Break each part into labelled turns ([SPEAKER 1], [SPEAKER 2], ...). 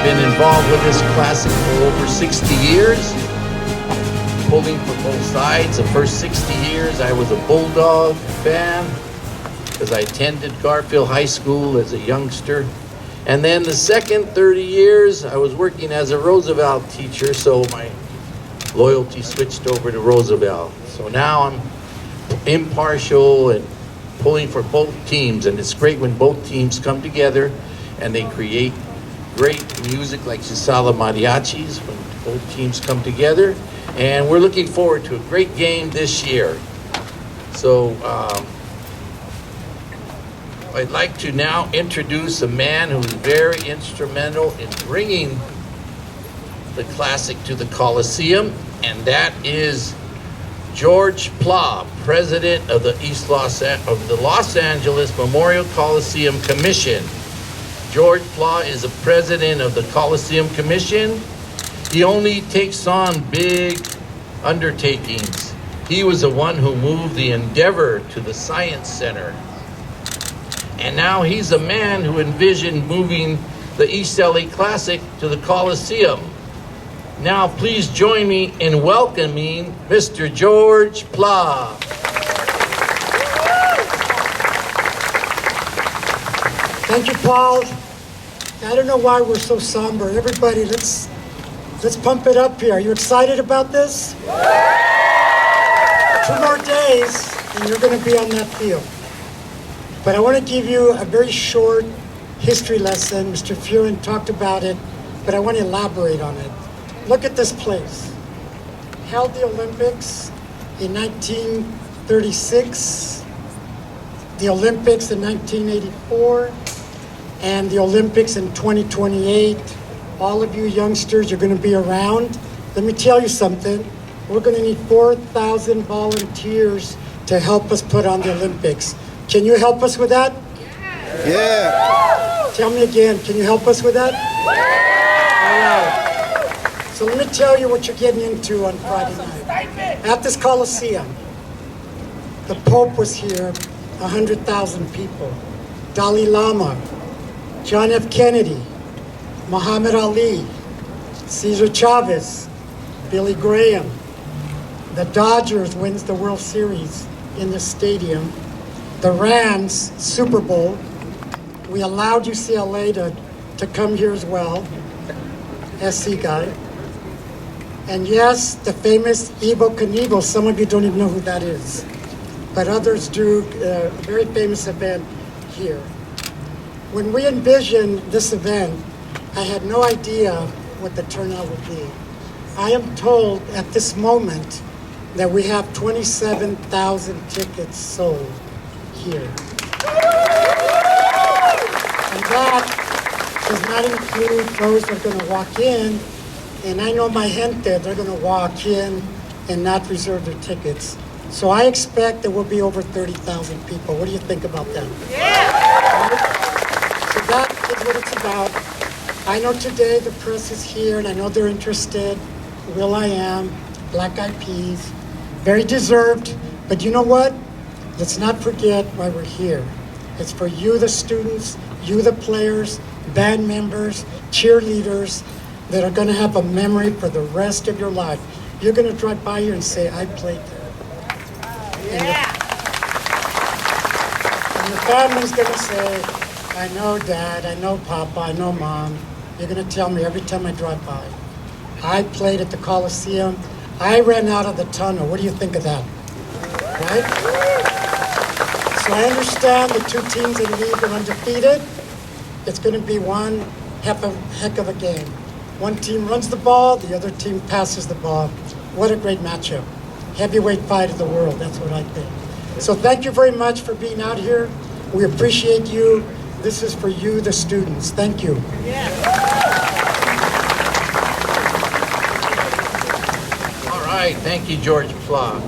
[SPEAKER 1] been involved with this classic for over 60 years, pulling for both sides. The first 60 years I was a Bulldog fan because I attended Garfield High School as a youngster. And then the second 30 years I was working as a Roosevelt teacher, so my loyalty switched over to Roosevelt. So now I'm impartial and pulling for both teams, and it's great when both teams come together and they create great music like you saw the mariachis when both teams come together. And we're looking forward to a great game this year. So I'd like to now introduce a man who's very instrumental in bringing the classic to the Coliseum, and that is George Pla, president of the Los Angeles Memorial Coliseum Commission. George Pla is the president of the Coliseum Commission. He only takes on big undertakings. He was the one who moved the Endeavor to the Science Center. And now he's the man who envisioned moving the East LA Classic to the Coliseum. Now please join me in welcoming Mr. George Pla.
[SPEAKER 2] Thank you, Paul. I don't know why we're so somber. Everybody, let's pump it up here. Are you excited about this? 2 more days and you're going to be on that field. But I want to give you a very short history lesson. Mr. Furin talked about it, but I want to elaborate on it. Look at this place. Held the Olympics in 1936, the Olympics in 1984, and the Olympics in 2028. All of you youngsters are going to be around. Let me tell you something. We're going to need 4,000 volunteers to help us put on the Olympics. Can you help us with that?
[SPEAKER 3] Yeah.
[SPEAKER 2] Tell me again, can you help us with that? All right. So let me tell you what you're getting into on Friday night. At this Coliseum, the Pope was here, 100,000 people. Dalai Lama, John F. Kennedy, Muhammad Ali, Cesar Chavez, Billy Graham. The Dodgers wins the World Series in the stadium. The Rams, Super Bowl. We allowed UCLA to come here as well, SC guy. And yes, the famous Evel Knievel, some of you don't even know who that is, but others do, a very famous event here. When we envisioned this event, I had no idea what the turnout would be. I am told at this moment that we have 27,000 tickets sold here. And that does not include those that are going to walk in. And I know my gente, they're going to walk in and not reserve their tickets. So I expect there will be over 30,000 people. What do you think about that? Yeah. So that is what it's about. I know today the press is here and I know they're interested. I.AM, Black Eyed Peas, very deserved. But you know what? Let's not forget why we're here. It's for you, the students, you, the players, band members, cheerleaders, that are going to have a memory for the rest of your life. You're going to drive by here and say, I played there. Yeah. And your family's going to say, I know Dad, I know Papa, I know Mom. You're going to tell me every time I drive by. I played at the Coliseum. I ran out of the tunnel. What do you think of that? Right? So I understand the 2 teams in the league are undefeated. It's going to be one heck of a game. One team runs the ball, the other team passes the ball. What a great matchup. Heavyweight fight of the world, that's what I think. So thank you very much for being out here. We appreciate you. This is for you, the students. Thank you.
[SPEAKER 1] Yeah. All right, thank you, George Pla.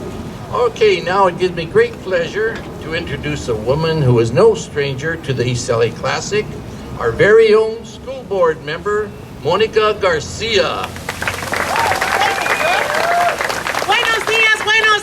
[SPEAKER 1] Okay, now it gives me great pleasure to introduce a woman who is no stranger to the East LA Classic, our very own school board member, Monica Garcia.
[SPEAKER 4] Buenos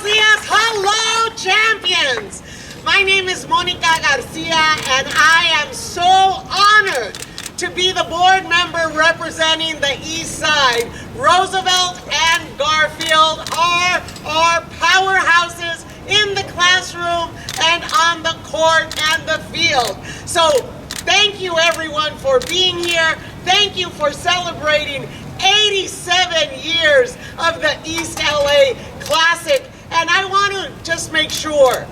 [SPEAKER 4] dias. Hello, champions. My name is Monica Garcia, and I am so honored to be the board member representing the East Side. Roosevelt and Garfield are our powerhouses in the classroom and on the court and the field. So thank you everyone for being here. Thank you for celebrating 87 years of the East LA Classic. And I want to just make sure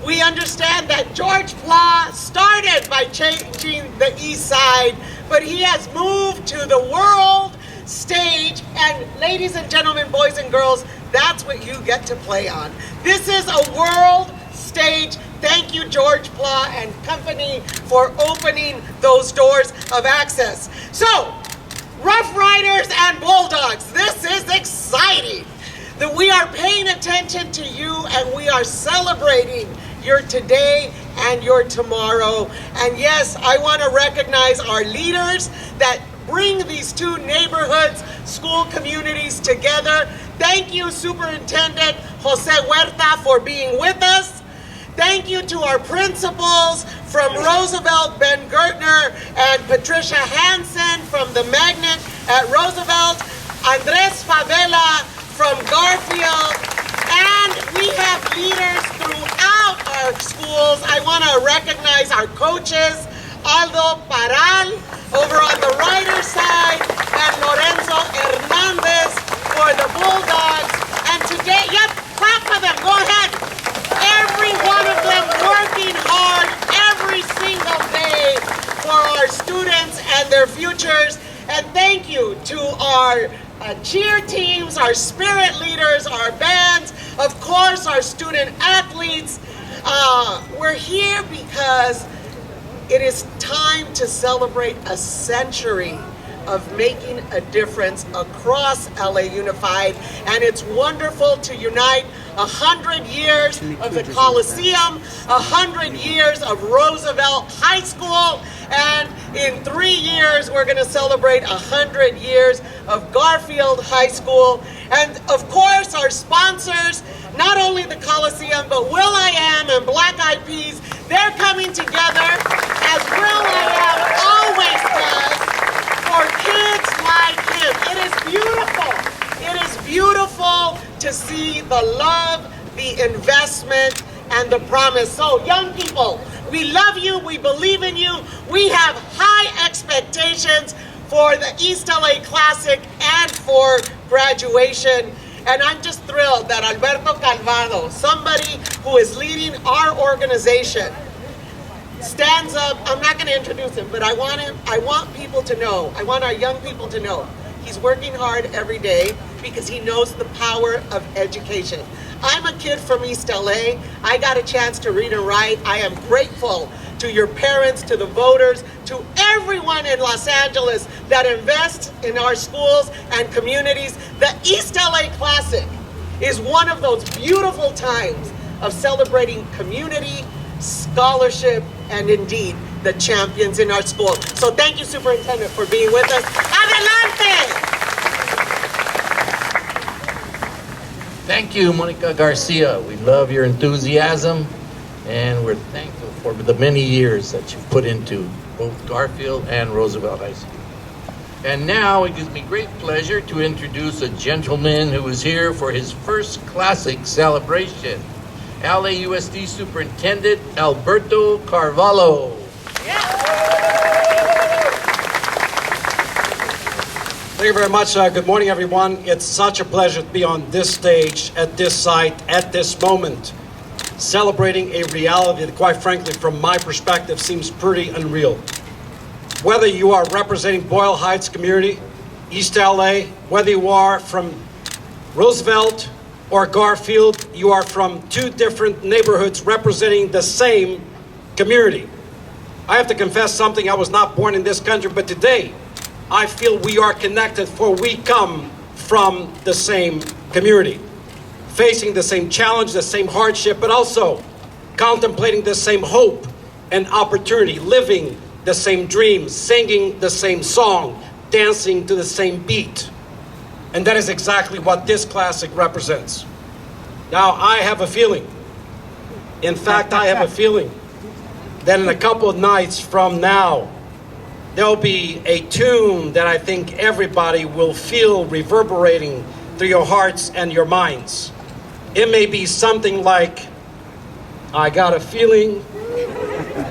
[SPEAKER 4] we understand that George Pla started by changing the East Side, but he has moved to the world stage. And ladies and gentlemen, boys and girls, that's what you get to play on. This is a world stage. Thank you, George Pla and company, for opening those doors of access. So, Rough Riders and Bulldogs, this is exciting. That we are paying attention to you and we are celebrating your today and your tomorrow. And yes, I want to recognize our leaders that bring these two neighborhoods, school communities together. Thank you, Superintendent Jose Huerta, for being with us. Thank you to our principals from Roosevelt, Ben Gertner, and Patricia Hansen from the Magnet at Roosevelt, Andres Favela from Garfield, and we have leaders throughout our schools. I want to recognize our coaches, Aldo Paral over on the Rider side, and Lorenzo Hernandez for the Bulldogs. And today, yep, clap for them, go ahead. Every one of them working hard every single day for our students and their futures. And thank you to our cheer teams, our spirit leaders, our bands, of course, our student athletes. We're here because it is time to celebrate a century of making a difference across LA Unified, and it's wonderful to unite 100 years of the Coliseum, 100 years of Roosevelt High School, and in 3 years we're going to celebrate 100 years of Garfield High School. And of course our sponsors, not only the Coliseum, but Will.I.AM and Black Eyed Peas, they're coming together as Will.I.AM always does for kids like him. It is beautiful. It is beautiful to see the love, the investment, and the promise. So young people, we love you, we believe in you, we have high expectations for the East LA Classic and for graduation. And I'm just thrilled that Alberto Calvado, somebody who is leading our organization, stands up. I'm not going to introduce him, but I want people to know, I want our young people to know, he's working hard every day because he knows the power of education. I'm a kid from East LA. I got a chance to read and write. I am grateful to your parents, to the voters, to everyone in Los Angeles that invests in our schools and communities. The East LA Classic is one of those beautiful times of celebrating community, scholarship, and indeed the champions in our school. So thank you, Superintendent, for being with us. Adelante!
[SPEAKER 1] Thank you, Monica Garcia. We love your enthusiasm, and we're thankful for the many years that you've put into both Garfield and Roosevelt High School. And now it gives me great pleasure to introduce a gentleman who is here for his first classic celebration. LAUSD Superintendent Alberto Carvalho.
[SPEAKER 3] Thank you very much. Good morning, everyone. It's such a pleasure to be on this stage, at this site, at this moment, celebrating a reality that, quite frankly, from my perspective, seems pretty unreal. Whether you are representing Boyle Heights community, East LA, whether you are from Roosevelt or Garfield, you are from two different neighborhoods representing the same community. I have to confess something. I was not born in this country, but today I feel we are connected, for we come from the same community, facing the same challenge, the same hardship, but also contemplating the same hope and opportunity, living the same dreams, singing the same song, dancing to the same beat. And that is exactly what this classic represents. Now, I have a feeling, in fact, I have a feeling that in a couple of nights from now, there'll be a tune that I think everybody will feel reverberating through your hearts and your minds. It may be something like, I got a feeling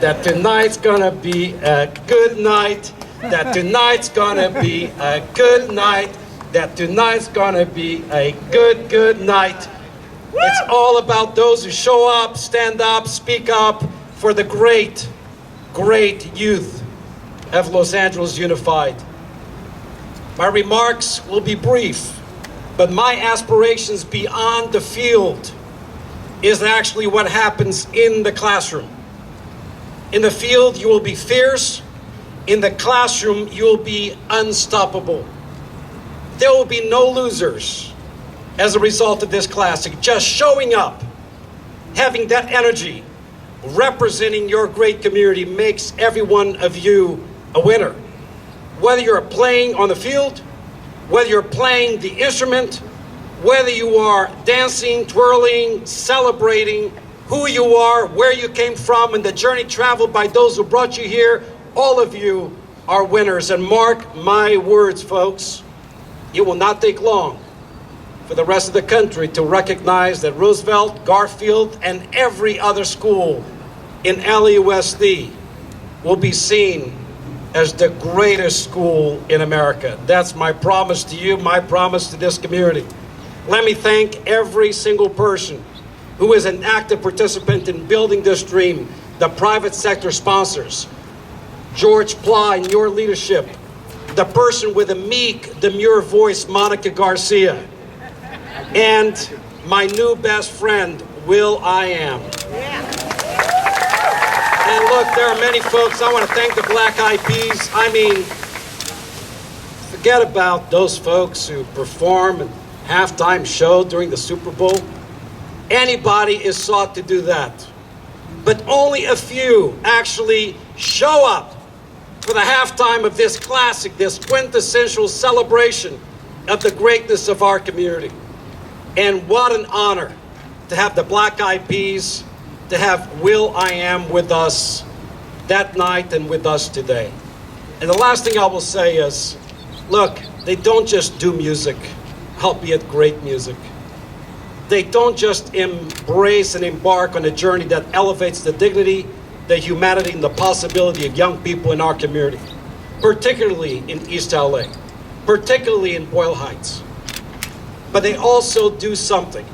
[SPEAKER 3] that tonight's gonna be a good night, that tonight's gonna be a good night, that tonight's gonna be a good night. It's all about those who show up, stand up, speak up for the great youth of Los Angeles Unified. My remarks will be brief, but my aspirations beyond the field is actually what happens in the classroom. In the field, you will be fierce. In the classroom, you will be unstoppable. There will be no losers as a result of this classic. Just showing up, having that energy, representing your great community makes every one of you a winner. Whether you're playing on the field, whether you're playing the instrument, whether you are dancing, twirling, celebrating who you are, where you came from, and the journey traveled by those who brought you here, all of you are winners. And mark my words, folks, it will not take long for the rest of the country to recognize that Roosevelt, Garfield, and every other school in LAUSD will be seen as the greatest school in America. That's my promise to you, my promise to this community. Let me thank every single person who is an active participant in building this dream, the private sector sponsors, George Ply and your leadership, the person with a meek, demure voice, Monica Garcia, and my new best friend, I.AM. And look, there are many folks. I want to thank the Black Eyed Peas. I mean, forget about those folks who perform a halftime show during the Super Bowl. Anybody is sought to do that. But only a few actually show up for the halftime of this classic, this quintessential celebration of the greatness of our community. And what an honor to have the Black Eyed Peas, to have I.AM with us that night and with us today. And the last thing I will say is, look, they don't just do music, albeit great music. They don't just embrace and embark on a journey that elevates the dignity, the humanity, and the possibility of young people in our community, particularly in East LA, particularly in Boyle Heights. But they also do something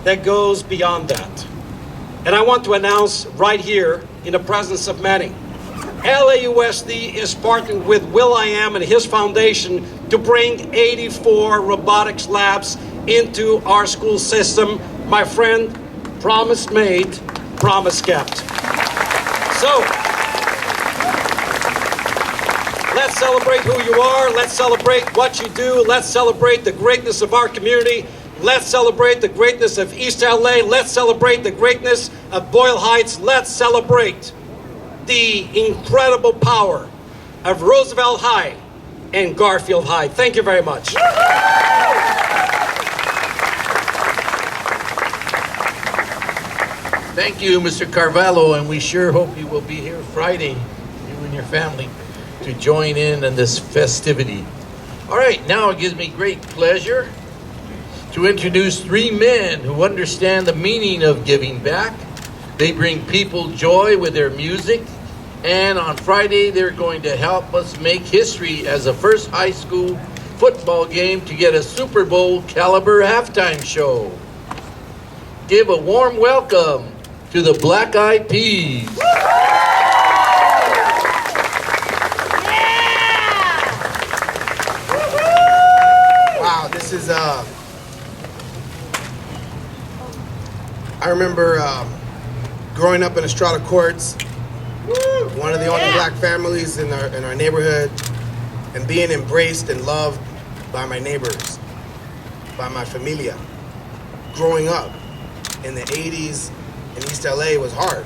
[SPEAKER 3] that goes beyond that. And I want to announce right here, in the presence of many, LAUSD is partnering with I.AM and his foundation to bring 84 robotics labs into our school system. My friend, promise made, promise kept. So, let's celebrate who you are. Let's celebrate what you do. Let's celebrate the greatness of our community. Let's celebrate the greatness of East LA. Let's celebrate the greatness of Boyle Heights. Let's celebrate the incredible power of Roosevelt High and Garfield High. Thank you very much.
[SPEAKER 1] Thank you, Mr. Carvalho, and we sure hope you will be here Friday, you and your family, to join in this festivity. All right, now it gives me great pleasure to introduce three men who understand the meaning of giving back. They bring people joy with their music, and on Friday they're going to help us make history as the first high school football game to get a Super Bowl caliber halftime show. Give a warm welcome to the Black Eyed Peas.
[SPEAKER 5] Wow, this is I remember growing up in Estrada Courts, one of the only black families in our neighborhood, and being embraced and loved by my neighbors, by my familia. Growing up in the 80s in East LA was hard,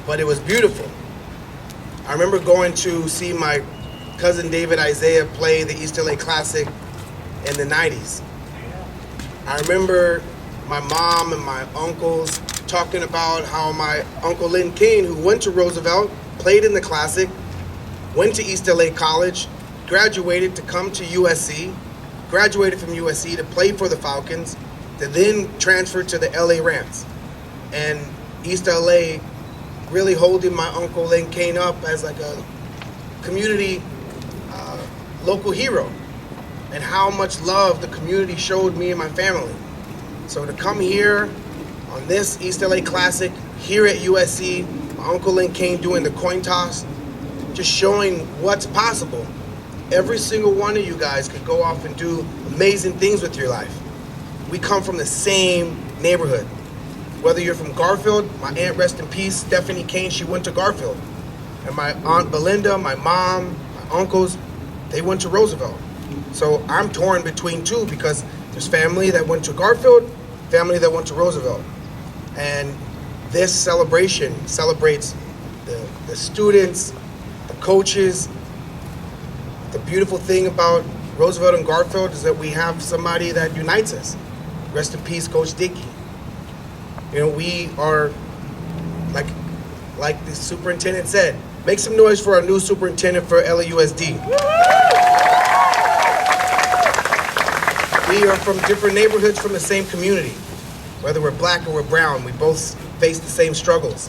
[SPEAKER 5] but it was beautiful. I remember going to see my cousin David Isaiah play the East LA Classic in the 90s. I remember my mom and my uncles talking about how my Uncle Lynn King, who went to Roosevelt, played in the Classic, went to East LA College, graduated to come to USC, graduated from USC to play for the Falcons, to then transfer to the LA Rams. And East LA really holding my Uncle Len Kane up as like a community local hero, and how much love the community showed me and my family. So to come here on this East LA Classic, here at USC, my Uncle Len Kane doing the coin toss, just showing what's possible. Every single one of you guys could go off and do amazing things with your life. We come from the same neighborhood. Whether you're from Garfield, my aunt, rest in peace, Stephanie Kane, she went to Garfield. And my aunt Belinda, my mom, my uncles, they went to Roosevelt. So I'm torn between two because there's family that went to Garfield, family that went to Roosevelt. And this celebration celebrates the students, the coaches. The beautiful thing about Roosevelt and Garfield is that we have somebody that unites us. Rest in peace, Coach Dickey. You know, we are, like the superintendent said, make some noise for our new superintendent for LAUSD. We are from different neighborhoods from the same community. Whether we're black or we're brown, we both face the same struggles.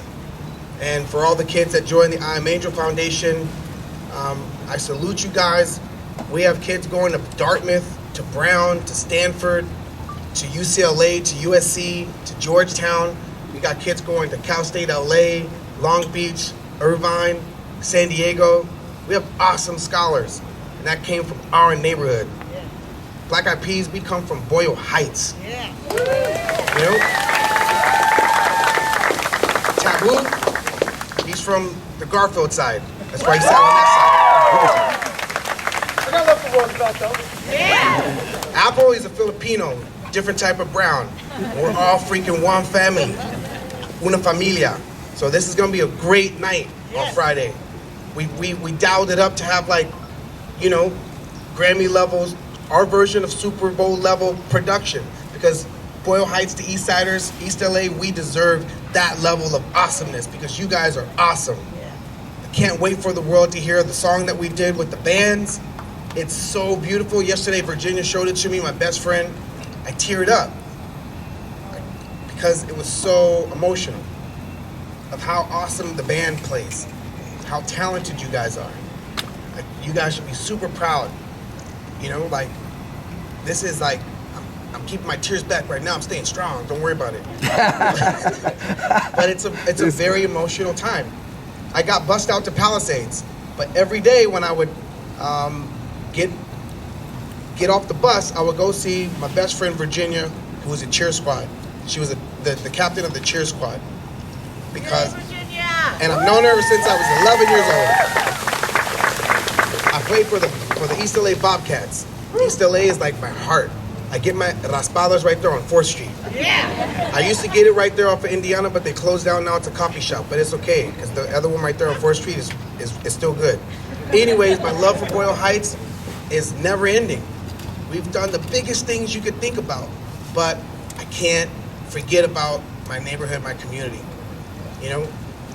[SPEAKER 5] And for all the kids that joined the I.AM.ANGEL Foundation, I salute you guys. We have kids going to Dartmouth, to Brown, to Stanford, to UCLA, to USC, to Georgetown. We got kids going to Cal State LA, Long Beach, Irvine, San Diego. We have awesome scholars, and that came from our neighborhood. Yeah. Black Eyed Peas, we come from Boyle Heights. Yeah. You know? Taboo, he's from the Garfield side. That's why he sat on that side.
[SPEAKER 6] I got love for Roosevelt, though.
[SPEAKER 5] Yeah. Apple, he's a Filipino, different type of brown. We're all freaking one family, una familia. So this is gonna be a great night on Friday. We dialed it up to have, like, you know, Grammy levels, our version of Super Bowl level production, because Boyle Heights, the East Siders, East LA, we deserve that level of awesomeness because you guys are awesome. I can't wait for the world to hear the song that we did with the bands. It's so beautiful. Yesterday, Virginia showed it to me, my best friend. I teared up because it was so emotional of how awesome the band plays, how talented you guys are. Like, you guys should be super proud. You know, like, this is like, I'm keeping my tears back right now. I'm staying strong. Don't worry about it. But it's a very emotional time. I got bussed out to Palisades, but every day when I would get off the bus, I would go see my best friend Virginia, who was a cheer squad. She was the captain of the cheer squad. Because, and I've known her ever since I was 11 years old. I played for the East LA Bobcats. East LA is like my heart. I get my raspadas right there on 4th Street. Yeah. I used to get it right there off of Indiana, but they closed down. Now it's a coffee shop, but it's okay because the other one right there on 4th Street is still good. Anyways, my love for Boyle Heights is never ending. We've done the biggest things you could think about, but I can't forget about my neighborhood, my community. You know,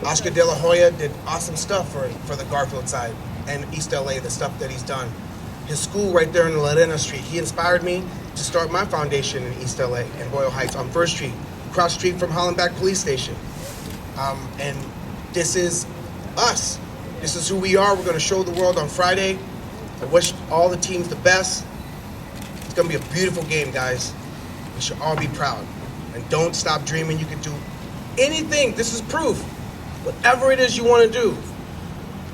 [SPEAKER 5] Oscar De La Hoya did awesome stuff for the Garfield side and East LA, the stuff that he's done. His school right there in Lorena Street, he inspired me to start my foundation in East LA, in Boyle Heights, on 1st Street, across street from Hollenbach Police Station. And this is us. This is who we are. We're going to show the world on Friday. I wish all the teams the best. It's going to be a beautiful game, guys. We should all be proud. And don't stop dreaming. You can do anything. This is proof. Whatever it is you want to do,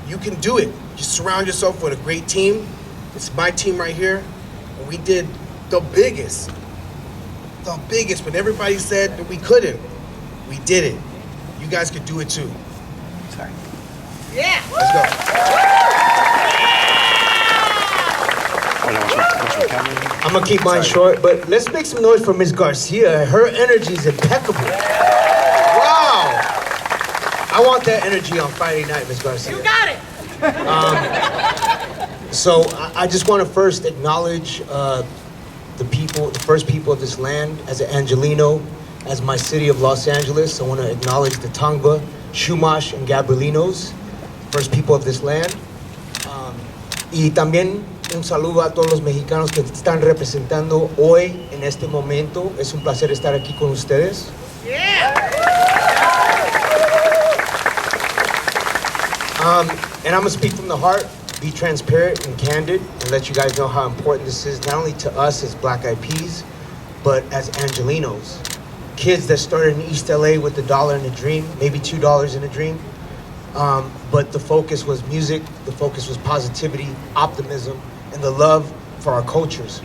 [SPEAKER 5] you can do it. Just surround yourself with a great team. It's my team right here. And we did the biggest. When everybody said that we couldn't, we did it. You guys could do it too. Sorry.
[SPEAKER 4] Yeah.
[SPEAKER 5] Let's go.
[SPEAKER 6] I'm gonna keep mine short, but let's make some noise for Miss Garcia. Her energy is impeccable. Wow! I want that energy on Friday night, Miss Garcia.
[SPEAKER 4] You got it.
[SPEAKER 6] So I just want to first acknowledge the first people of this land. As an Angelino, as my city of Los Angeles, I want to acknowledge the Tongva, Chumash, and Gabrielinos, first people of this land. Y también un saludo a todos los mexicanos que están representando hoy en este momento. Es un placer estar aquí con ustedes. And I'm gonna speak from the heart, be transparent and candid, and let you guys know how important this is, not only to us as Black Eyed Peas, but as Angelinos. Kids that started in East LA with $1 and a dream, maybe $2 in a dream. But the focus was music, the focus was positivity, optimism, and the love for our cultures.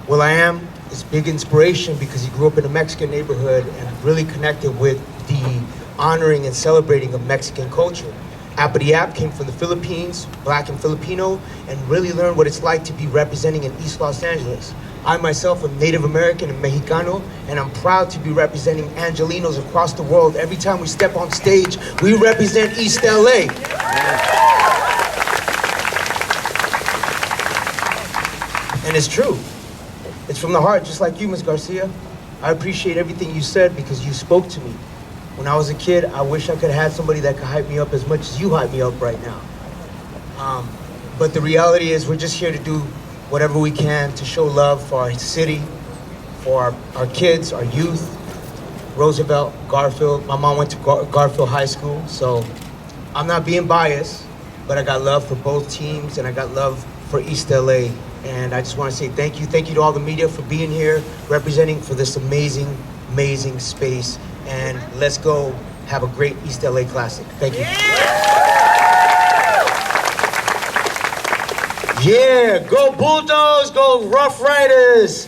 [SPEAKER 6] Will I.AM is big inspiration because he grew up in a Mexican neighborhood and really connected with the honoring and celebrating of Mexican culture. I.AM came from the Philippines, Black and Filipino, and really learned what it's like to be representing in East Los Angeles. I myself am Native American and Mexicano, and I'm proud to be representing Angelinos across the world. Every time we step on stage, we represent East LA. And it's true. It's from the heart, just like you, Ms. Garcia. I appreciate everything you said because you spoke to me. When I was a kid, I wish I could have had somebody that could hype me up as much as you hype me up right now. But the reality is we're just here to do whatever we can to show love for our city, for our kids, our youth. Roosevelt, Garfield. My mom went to Garfield High School, so I'm not being biased, but I got love for both teams and I got love for East LA. And I just want to say thank you. Thank you to all the media for being here, representing for this amazing, amazing space. And let's go have a great East LA Classic. Thank you.
[SPEAKER 7] Yeah, go Bulldogs, go Rough Riders.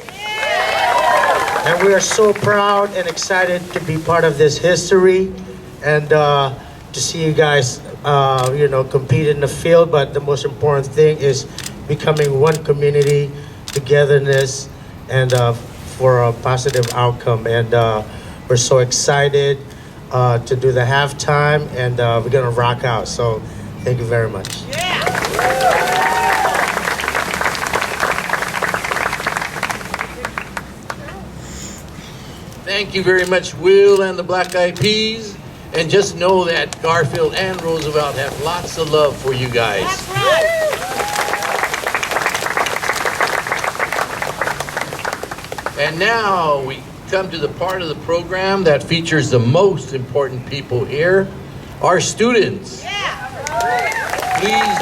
[SPEAKER 7] And we are so proud and excited to be part of this history and to see you guys, compete in the field. But the most important thing is becoming one community, togetherness, and for a positive outcome. And we're so excited to do the halftime, and we're gonna rock out. So thank you very much.
[SPEAKER 1] Thank you very much, Will and the Black Eyed Peas. And just know that Garfield and Roosevelt have lots of love for you guys.
[SPEAKER 4] That's right.
[SPEAKER 1] And now we come to the part of the program that features the most important people here, our students. Please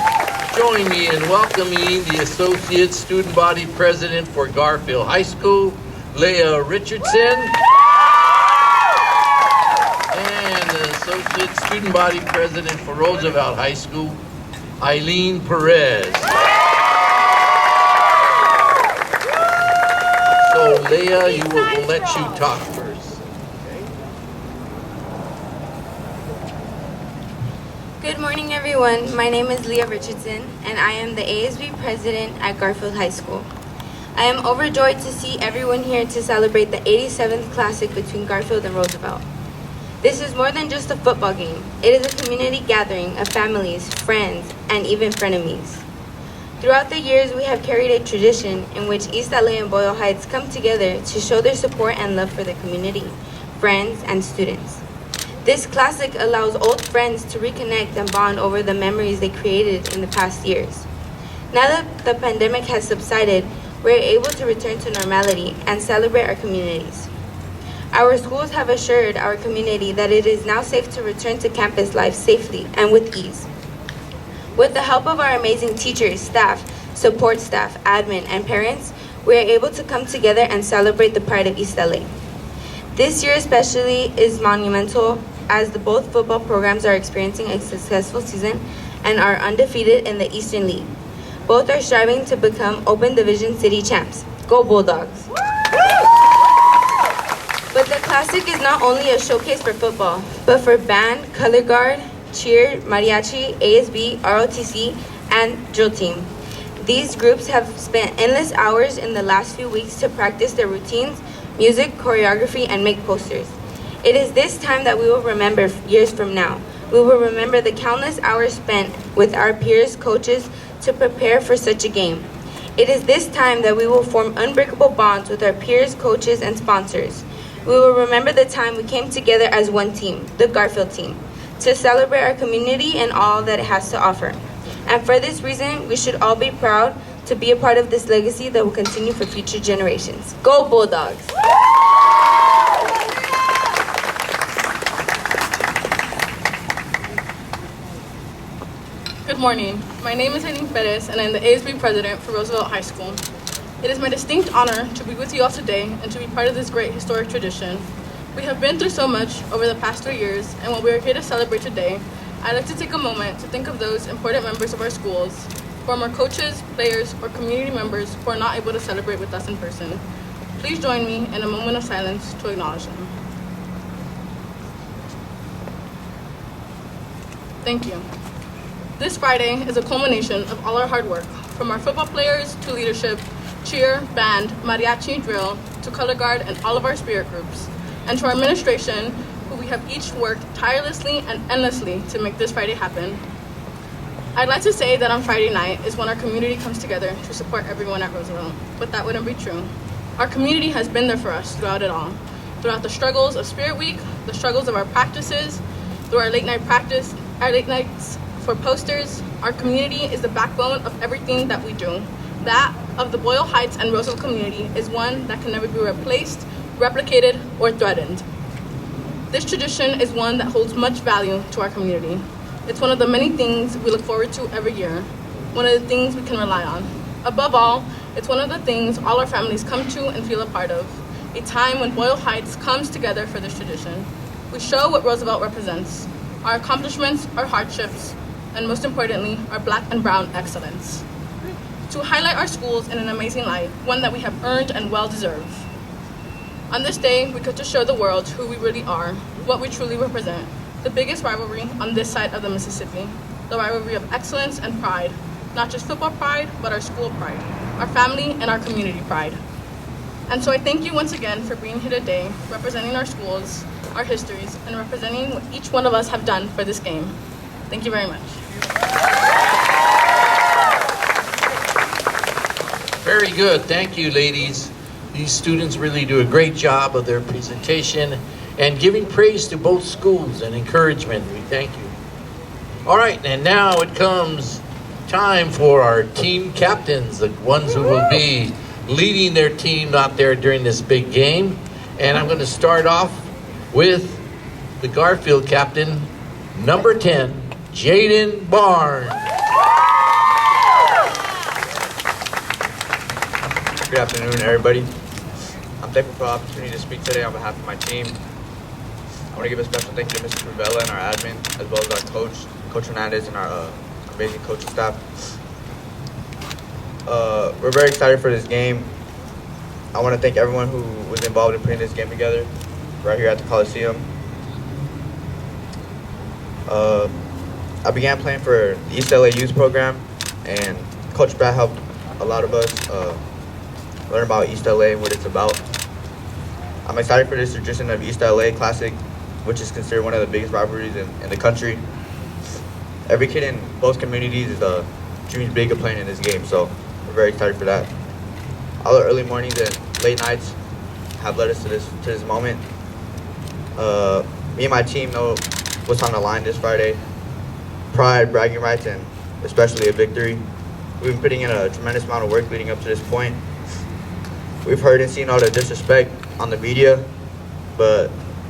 [SPEAKER 1] join me in welcoming the Associate Student Body President for Garfield High School, Leah Richardson, and the Associate Student Body President for Roosevelt High School, Eileen Perez. So Leah, we'll let you talk first.
[SPEAKER 8] Good morning, everyone. My name is Leah Richardson, and I am the ASB President at Garfield High School. I am overjoyed to see everyone here to celebrate the 87th Classic between Garfield and Roosevelt. This is more than just a football game. It is a community gathering of families, friends, and even frenemies. Throughout the years, we have carried a tradition in which East LA and Boyle Heights come together to show their support and love for the community, friends, and students. This classic allows old friends to reconnect and bond over the memories they created in the past years. Now that the pandemic has subsided, we're able to return to normality and celebrate our communities. Our schools have assured our community that it is now safe to return to campus life safely and with ease. With the help of our amazing teachers, staff, support staff, admin, and parents, we are able to come together and celebrate the pride of East LA. This year especially is monumental as both football programs are experiencing a successful season and are undefeated in the Eastern League. Both are striving to become Open Division City champs. Go Bulldogs! But the Classic is not only a showcase for football, but for band, color guard, cheer, mariachi, ASB, ROTC, and drill team. These groups have spent endless hours in the last few weeks to practice their routines, music, choreography, and make posters. It is this time that we will remember years from now. We will remember the countless hours spent with our peers, coaches, to prepare for such a game. It is this time that we will form unbreakable bonds with our peers, coaches, and sponsors. We will remember the time we came together as one team, the Garfield team, to celebrate our community and all that it has to offer. And for this reason, we should all be proud to be a part of this legacy that will continue for future generations. Go Bulldogs!
[SPEAKER 9] Good morning. My name is Aileen Perez, and I'm the ASB president for Roosevelt High School. It is my distinct honor to be with you all today and to be part of this great historic tradition. We have been through so much over the past 3 years, and while we are here to celebrate today, I'd like to take a moment to think of those important members of our schools, former coaches, players, or community members who are not able to celebrate with us in person. Please join me in a moment of silence to acknowledge them. Thank you. This Friday is a culmination of all our hard work, from our football players to leadership, cheer, band, mariachi, drill, to color guard, and all of our spirit groups, and to our administration, who we have each worked tirelessly and endlessly to make this Friday happen. I'd like to say that on Friday night is when our community comes together to support everyone at Roosevelt, but that wouldn't be true. Our community has been there for us throughout it all, throughout the struggles of Spirit Week, the struggles of our practices, through our late night practice, our late nights for posters. Our community is the backbone of everything that we do. That of the Boyle Heights and Roosevelt community is one that can never be replaced, replicated, or threatened. This tradition is one that holds much value to our community. It's one of the many things we look forward to every year, one of the things we can rely on. Above all, it's one of the things all our families come to and feel a part of, a time when Boyle Heights comes together for this tradition. We show what Roosevelt represents, our accomplishments, our hardships, and most importantly, our Black and brown excellence. To highlight our schools in an amazing light, one that we have earned and well deserved. On this day, we get to show the world who we really are, what we truly represent, the biggest rivalry on this side of the Mississippi, the rivalry of excellence and pride, not just football pride, but our school pride, our family and our community pride. And so I thank you once again for being here today, representing our schools, our histories, and representing what each one of us have done for this game. Thank you very much.
[SPEAKER 1] Very good. Thank you, ladies. These students really do a great job of their presentation and giving praise to both schools and encouragement. We thank you. All right, and now it comes time for our team captains, the ones who will be leading their team out there during this big game. And I'm going to start off with the Garfield captain, number 10, Jaden Barnes.
[SPEAKER 10] Good afternoon, everybody. I'm thankful for the opportunity to speak today on behalf of my team. I want to give a special thank you to Mr. Truvella and our admin, as well as our coach, Coach Hernandez, and our amazing coaching staff. We're very excited for this game. I want to thank everyone who was involved in putting this game together right here at the Coliseum. I began playing for the East LA Youth Program, and Coach Brad helped a lot of us learn about East LA and what it's about. I'm excited for this tradition of East LA Classic, which is considered one of the biggest rivalries in the country. Every kid in both communities is dreams big of playing in this game, so we're very excited for that. All the early mornings and late nights have led us to this moment. Me and my team know what's on the line this Friday. Pride, bragging rights, and especially a victory. We've been putting in a tremendous amount of work leading up to this point. We've heard and seen all the disrespect on the media, but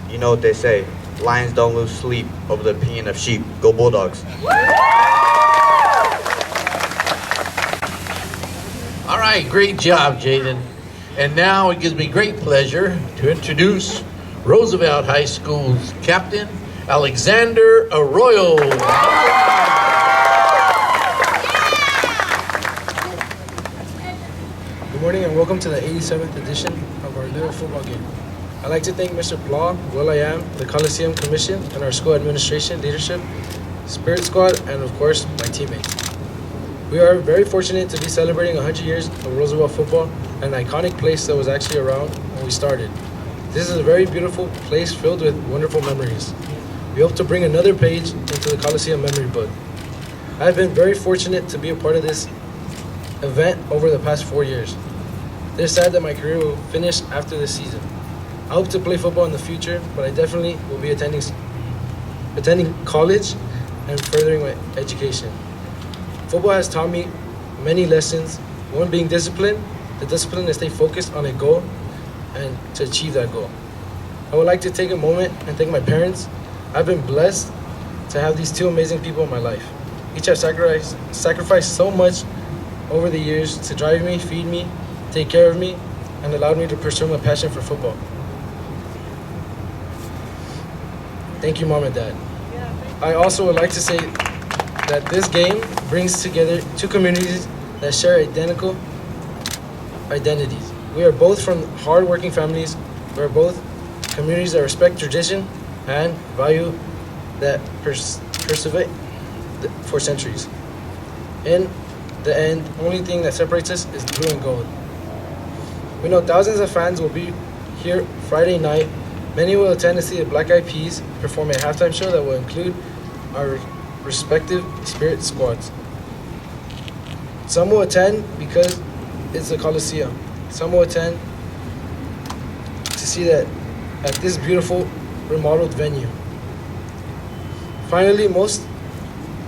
[SPEAKER 10] you know what they say, lions don't lose sleep over the opinion of sheep. Go Bulldogs.
[SPEAKER 1] All right, great job, Jaden. And now it gives me great pleasure to introduce Roosevelt High School's captain, Alexander Arroyo.
[SPEAKER 11] Good morning and welcome to the 87th edition of our little football game. I'd like to thank Mr. Blah, I.AM., the Coliseum Commission, and our school administration, leadership, Spirit Squad, and of course, my teammates. We are very fortunate to be celebrating 100 years of Roosevelt football, an iconic place that was actually around when we started. This is a very beautiful place filled with wonderful memories. We hope to bring another page into the Coliseum memory book. I've been very fortunate to be a part of this event over the past 4 years. It is sad that my career will finish after this season. I hope to play football in the future, but I definitely will be attending college and furthering my education. Football has taught me many lessons. One being discipline, the discipline to stay focused on a goal and to achieve that goal. I would like to take a moment and thank my parents. I've been blessed to have these two amazing people in my life. Each have sacrificed so much over the years to drive me, feed me, take care of me, and allowed me to pursue my passion for football. Thank you, Mom and Dad. I also would like to say that this game brings together two communities that share identical identities. We are both from hard-working families. We are both communities that respect tradition and value that persevere for centuries. In the end, only thing that separates us is blue and gold. We know thousands of fans will be here Friday night. Many will attend to see the Black Eyed Peas perform a halftime show that will include our respective spirit squads. Some will attend because it's the Coliseum. Some will attend to see that at this beautiful remodeled venue. Finally, most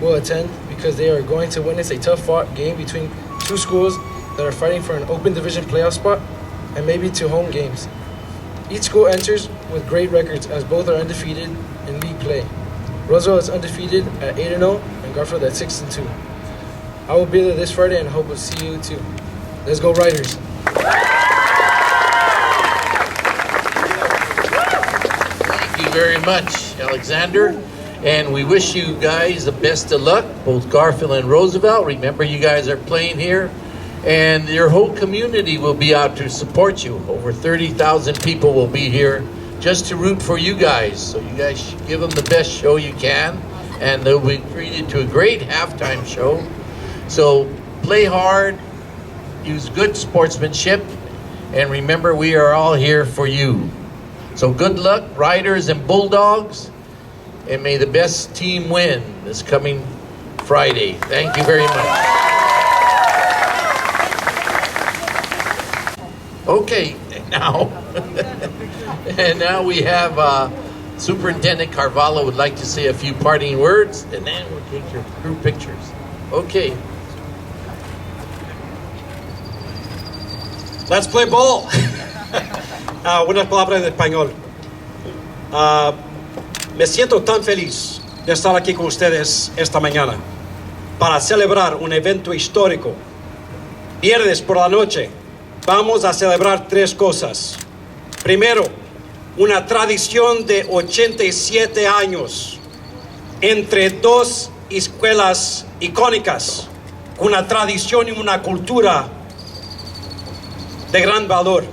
[SPEAKER 11] will attend because they are going to witness a tough-fought game between two schools that are fighting for an open division playoff spot and maybe 2 home games. Each school enters with great records as both are undefeated in league play. Roosevelt is undefeated at 8-0 and Garfield at 6-2. I will be there this Friday and hope to see you too. Let's go Riders!
[SPEAKER 1] Thank you very much, Alexander. And we wish you guys the best of luck, both Garfield and Roosevelt. Remember, you guys are playing here. And your whole community will be out to support you. Over 30,000 people will be here just to root for you guys. So you guys should give them the best show you can. And they'll be treated to a great halftime show. So play hard, use good sportsmanship, and remember we are all here for you. So good luck, Riders and Bulldogs, and may the best team win this coming Friday. Thank you very much. Okay, now we have Superintendent Carvalho would like to say a few parting words, and then we'll take your group pictures. Okay.
[SPEAKER 3] Let's play ball. Unas palabras en español. Me siento tan feliz de estar aquí con ustedes esta mañana para celebrar un evento histórico. Viernes por la noche vamos a celebrar 3 cosas. Primero, una tradición de 87 años entre 2 escuelas icónicas, una tradición y una cultura de gran valor.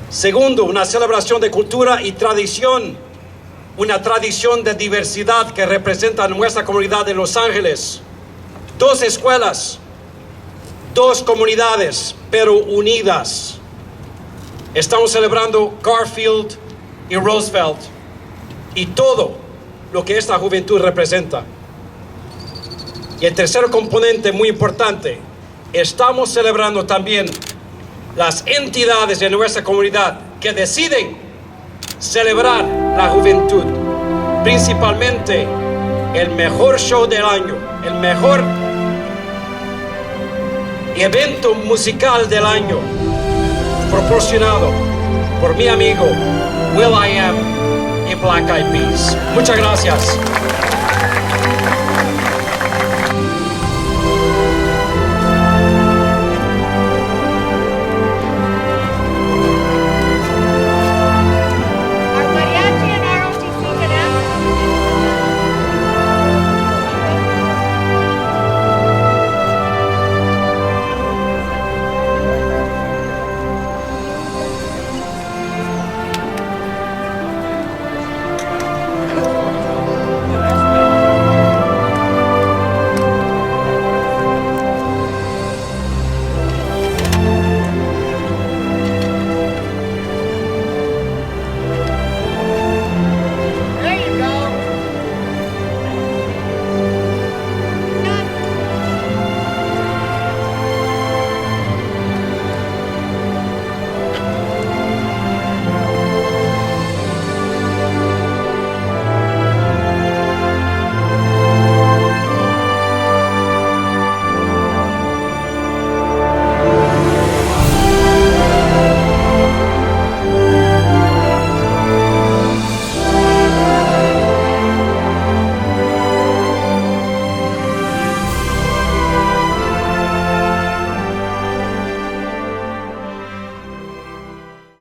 [SPEAKER 3] Segundo, una celebración de cultura y tradición, una tradición de diversidad que representa a nuestra comunidad de Los Ángeles. 2 escuelas, 2 comunidades, pero unidas. Estamos celebrando Garfield y Roosevelt y todo lo que esta juventud representa. Y el tercer componente muy importante, estamos celebrando también las entidades de nuestra comunidad que deciden celebrar la juventud, principalmente el mejor show del año, el mejor evento musical del año, proporcionado por mi amigo Will.I.AM y Black Eyed Peas. Muchas gracias.